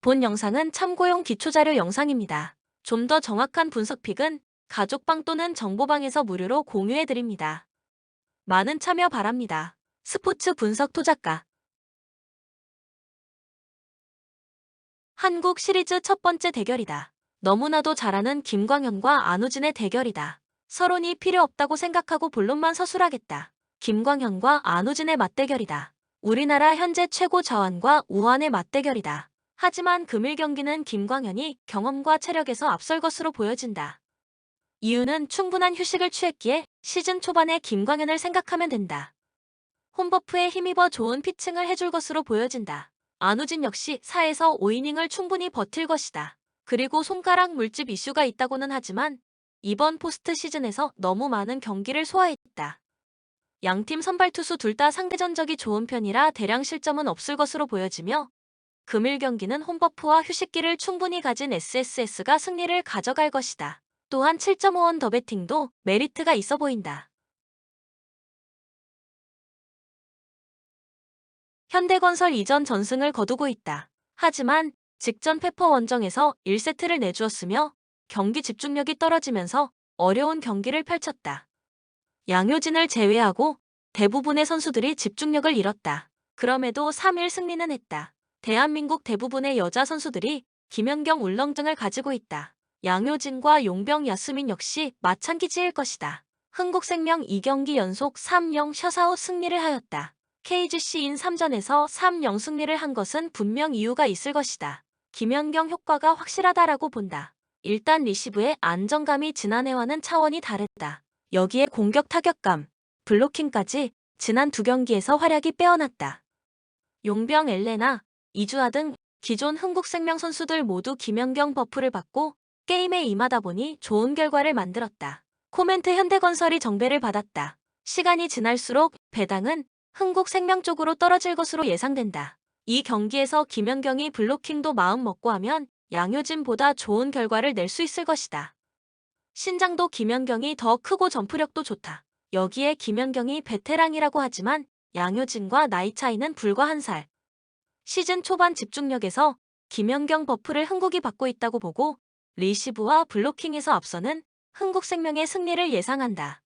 본 영상은 참고용 기초자료 영상입니다. 좀 더 정확한 분석픽은 가족방 또는 정보방에서 무료로 공유해드립니다. 많은 참여 바랍니다. 스포츠 분석 토작가 한국 시리즈 첫 번째 대결이다. 너무나도 잘하는 김광현과 안우진의 대결이다. 서론이 필요 없다고 생각하고 본론만 서술하겠다. 김광현과 안우진의 맞대결이다. 우리나라 현재 최고 자완과 우완의 맞대결이다. 하지만 금일 경기는 김광현이 경험과 체력에서 앞설 것으로 보여진다. 이유는 충분한 휴식을 취했기에 시즌 초반에 김광현을 생각하면 된다. 홈버프에 힘입어 좋은 피칭을 해줄 것으로 보여진다. 안우진 역시 4에서 5이닝을 충분히 버틸 것이다. 그리고 손가락 물집 이슈가 있다고는 하지만 이번 포스트 시즌에서 너무 많은 경기를 소화했다. 양팀 선발 투수 둘 다 상대 전적이 좋은 편이라 대량 실점은 없을 것으로 보여지며 금일 경기는 홈버프와 휴식기를 충분히 가진 SSS가 승리를 가져갈 것이다. 또한 7.5원 더 배팅도 메리트가 있어 보인다. 현대건설 이전 전승을 거두고 있다. 하지만 직전 페퍼 원정에서 1세트를 내주었으며 경기 집중력이 떨어지면서 어려운 경기를 펼쳤다. 양효진을 제외하고 대부분의 선수들이 집중력을 잃었다. 그럼에도 3일 승리는 했다. 대한민국 대부분의 여자 선수들이 김연경 울렁증을 가지고 있다. 양효진과 용병 야스민 역시 마찬가지일 것이다. 흥국생명 2경기 연속 3-0 셔사웃 승리를 하였다. KGC인 3전에서 3-0 승리를 한 것은 분명 이유가 있을 것이다. 김연경 효과가 확실하다라고 본다. 일단 리시브의 안정감이 지난해와는 차원이 다르다. 여기에 공격 타격감, 블로킹까지 지난 2경기에서 활약이 빼어났다. 용병 엘레나, 이주하 등 기존 흥국생명 선수들 모두 김연경 버프를 받고 게임에 임하다 보니 좋은 결과를 만들었다. 코멘트 현대건설이 정배를 받았다. 시간이 지날수록 배당은 흥국생명 쪽으로 떨어질 것으로 예상된다. 이 경기에서 김연경이 블로킹도 마음 먹고 하면 양효진보다 좋은 결과를 낼 수 있을 것이다. 신장도 김연경이 더 크고 점프력도 좋다. 여기에 김연경이 베테랑이라고 하지만 양효진과 나이 차이는 불과 1살. 시즌 초반 집중력에서 김연경 버프를 흥국이 받고 있다고 보고 리시브와 블로킹에서 앞서는 흥국생명의 승리를 예상한다.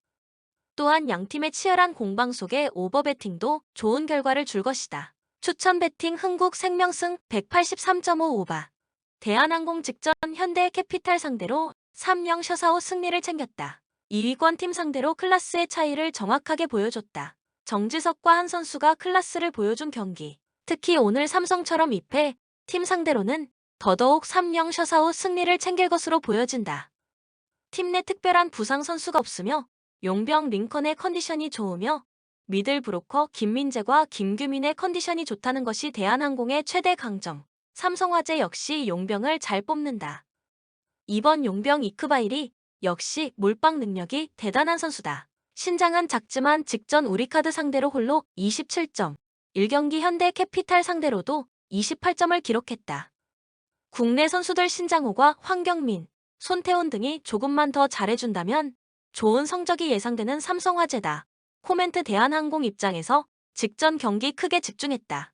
또한 양팀의 치열한 공방 속에 오버배팅도 좋은 결과를 줄 것이다. 추천 배팅 흥국생명승 183.5 오바. 대한항공 직전 현대캐피탈 상대로 3-0 셔사웃 승리를 챙겼다. 2위권 팀 상대로 클라스의 차이를 정확하게 보여줬다. 정지석과 한 선수가 클라스를 보여준 경기. 특히 오늘 삼성처럼 2패 팀 상대로는 더더욱 3-0 셔사웃 승리를 챙길 것으로 보여진다. 팀 내 특별한 부상 선수가 없으며 용병 링컨의 컨디션이 좋으며 미들 브로커 김민재과 김규민의 컨디션이 좋다는 것이 대한항공의 최대 강점. 삼성화재 역시 용병을 잘 뽑는다. 이번 용병 이크바일이 역시 몰빵 능력이 대단한 선수다. 신장은 작지만 직전 우리카드 상대로 홀로 27점, 1경기 현대캐피탈 상대로도 28점을 기록했다. 국내 선수들 신장호과 황경민, 손태훈 등이 조금만 더 잘해준다면 좋은 성적이 예상되는 삼성화재다. 코멘트 대한항공 입장에서 직전 경기 크게 집중했다.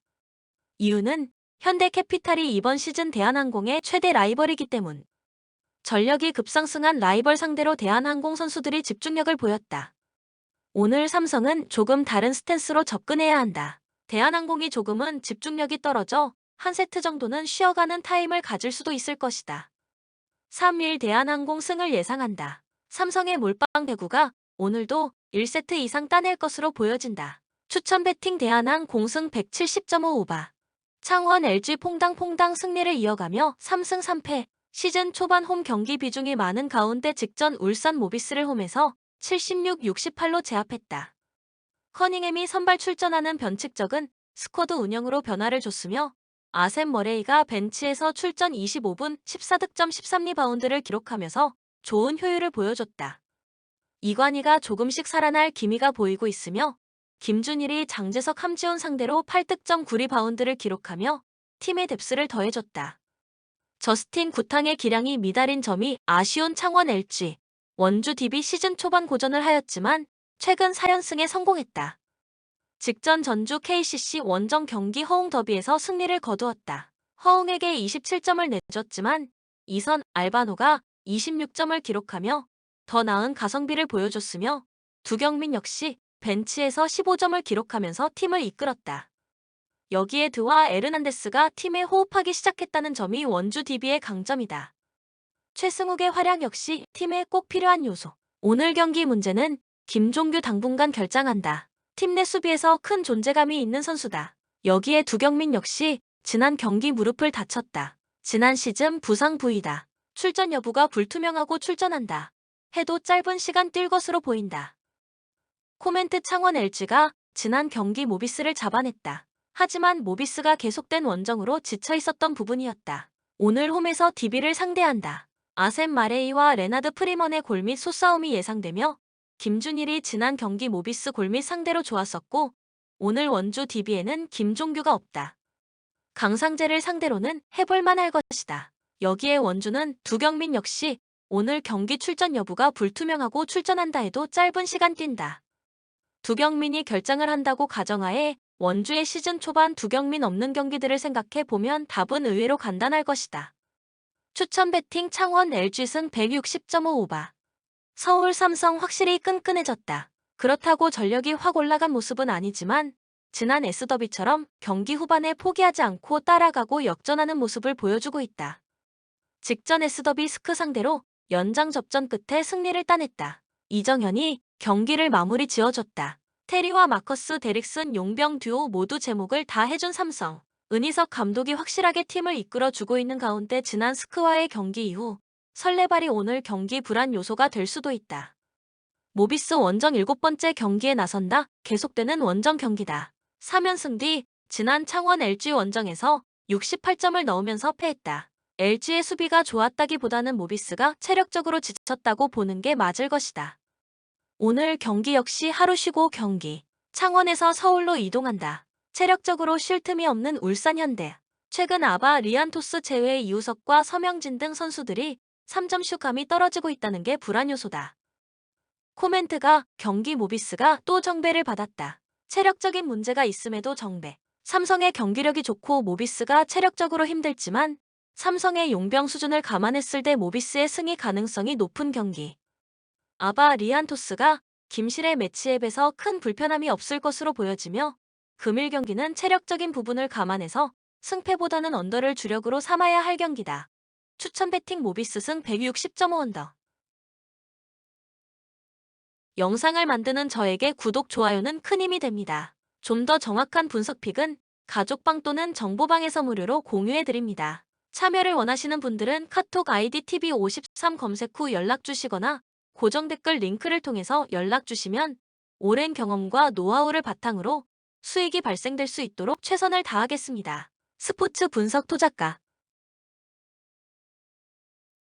이유는 현대캐피탈이 이번 시즌 대한항공의 최대 라이벌이기 때문. 전력이 급상승한 라이벌 상대로 대한항공 선수들이 집중력을 보였다. 오늘 삼성은 조금 다른 스탠스로 접근해야 한다. 대한항공이 조금은 집중력이 떨어져 한 세트 정도는 쉬어가는 타임을 가질 수도 있을 것이다. 3일 대한항공 승을 예상한다. 삼성의 몰빵 배구가 오늘도 1세트 이상 따낼 것으로 보여진다. 추천 배팅 대한항공 승 170.5 오바. 창원 LG 퐁당퐁당 승리를 이어가며 3승 3패. 시즌 초반 홈 경기 비중이 많은 가운데 직전 울산 모비스를 홈에서 76-68로 제압했다. 커닝햄이 선발 출전하는 변칙적은 스쿼드 운영으로 변화를 줬으며 아셈 머레이가 벤치에서 출전 25분 14득점 13리바운드를 기록하면서 좋은 효율을 보여줬다. 이관희가 조금씩 살아날 기미가 보이고 있으며 김준일이 장재석 함지훈 상대로 8득점 9리바운드를 기록하며 팀의 뎁스를 더해줬다. 저스틴 구탕의 기량이 미달인 점이 아쉬운 창원 LG. 원주 DB 시즌 초반 고전을 하였지만 최근 4연승에 성공했다. 직전 전주 KCC 원정 경기 허웅 더비에서 승리를 거두었다. 허웅에게 27점을 내줬지만 이선 알바노가 26점을 기록하며 더 나은 가성비를 보여줬으며 두경민 역시 벤치에서 15점을 기록하면서 팀을 이끌었다. 여기에 드와 에르난데스가 팀에 호흡하기 시작했다는 점이 원주 DB의 강점이다. 최승욱의 활약 역시 팀에 꼭 필요한 요소. 오늘 경기 문제는 김종규 당분간 결장한다. 팀 내 수비에서 큰 존재감이 있는 선수다. 여기에 두경민 역시 지난 경기 무릎을 다쳤다. 지난 시즌 부상 부위다. 출전 여부가 불투명하고 출전한다 해도 짧은 시간 뛸 것으로 보인다. 코멘트 창원 LG가 지난 경기 모비스를 잡아냈다. 하지만 모비스가 계속된 원정으로 지쳐 있었던 부분이었다. 오늘 홈에서 DB를 상대한다. 아셈 마레이와 레나드 프리먼의 골밑 소싸움이 예상되며 김준일이 지난 경기 모비스 골밑 상대로 좋았었고 오늘 원주 DB에는 김종규가 없다. 강상재를 상대로는 해볼만 할 것이다. 여기에 원주는 두경민 역시 오늘 경기 출전 여부가 불투명하고 출전한다 해도 짧은 시간 뛴다. 두경민이 결장을 한다고 가정하에 원주의 시즌 초반 두경민 없는 경기들을 생각해 보면 답은 의외로 간단할 것이다. 추천 배팅 창원 LG승 160.5 오바. 서울 삼성 확실히 끈끈해졌다. 그렇다고 전력이 확 올라간 모습은 아니지만 지난 S더비처럼 경기 후반에 포기하지 않고 따라가고 역전하는 모습을 보여주고 있다. 직전 S더비 스크 상대로 연장 접전 끝에 승리를 따냈다. 이정현이 경기를 마무리 지어줬다. 테리와 마커스 데릭슨 용병 듀오 모두 제목을 다 해준 삼성. 은희석 감독이 확실하게 팀을 이끌어주고 있는 가운데 지난 스크와의 경기 이후 설레발이 오늘 경기 불안 요소가 될 수도 있다. 모비스 원정 7번째 경기에 나선다. 계속되는 원정 경기다. 3연승 뒤 지난 창원 LG 원정에서 68점을 넣으면서 패했다. LG의 수비가 좋았다기보다는 모비스가 체력적으로 지쳤다고 보는 게 맞을 것이다. 오늘 경기 역시 하루 쉬고 경기. 창원에서 서울로 이동한다. 체력적으로 쉴 틈이 없는 울산 현대. 최근 아바 리안토스 제외 이우석과 서명진 등 선수들이 3점 슛감이 떨어지고 있다는 게 불안 요소다. 코멘트가 경기 모비스가 또 정배를 받았다. 체력적인 문제가 있음에도 정배. 삼성의 경기력이 좋고 모비스가 체력적으로 힘들지만 삼성의 용병 수준을 감안했을 때 모비스의 승리 가능성이 높은 경기. 아바 리안토스가 김실의 매치앱에서 큰 불편함이 없을 것으로 보여지며 금일 경기는 체력적인 부분을 감안해서 승패보다는 언더를 주력으로 삼아야 할 경기다. 추천 배팅 모비스 승 160.5 언더. 영상을 만드는 저에게 구독, 좋아요는 큰 힘이 됩니다. 좀 더 정확한 분석픽은 가족방 또는 정보방에서 무료로 공유해드립니다. 참여를 원하시는 분들은 카톡 아이디 TV53 검색 후 연락주시거나 고정 댓글 링크를 통해서 연락주시면 오랜 경험과 노하우를 바탕으로 수익이 발생될 수 있도록 최선을 다하겠습니다. 스포츠 분석 토작가